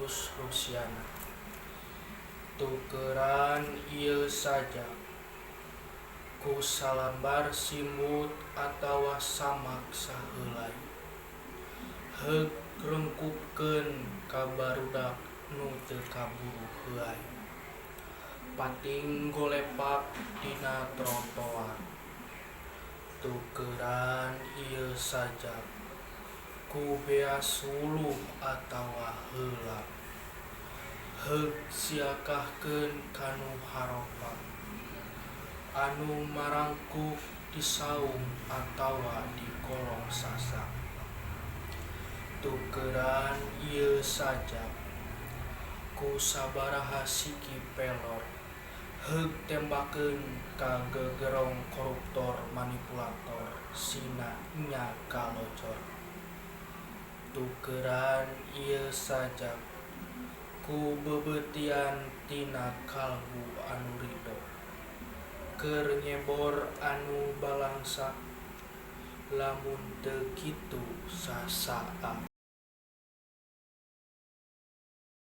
Titius Rusiana. Tukeran ieu saja ku salambar simbut atawa samak saheulai. Heug rengkupkeun ka barudak nu teu kaburu heuai. Pating golepak dina trotoar. Tukeran ieu saja ku beas wuluh atawa heula. Heug siakahkeun kanu haropa anu marangkuk di saung atawa di kolong sasak. Tukeran ieu saja ku sabaraha siki pelor. Heug tembakeun ka gegerong koruptor manipulator sina nya kalojor. Tukeran ieu saja ku bebeutian tina kalbu anu rido. Keur nyebor anu balangsa lamun teu kitu sasaa.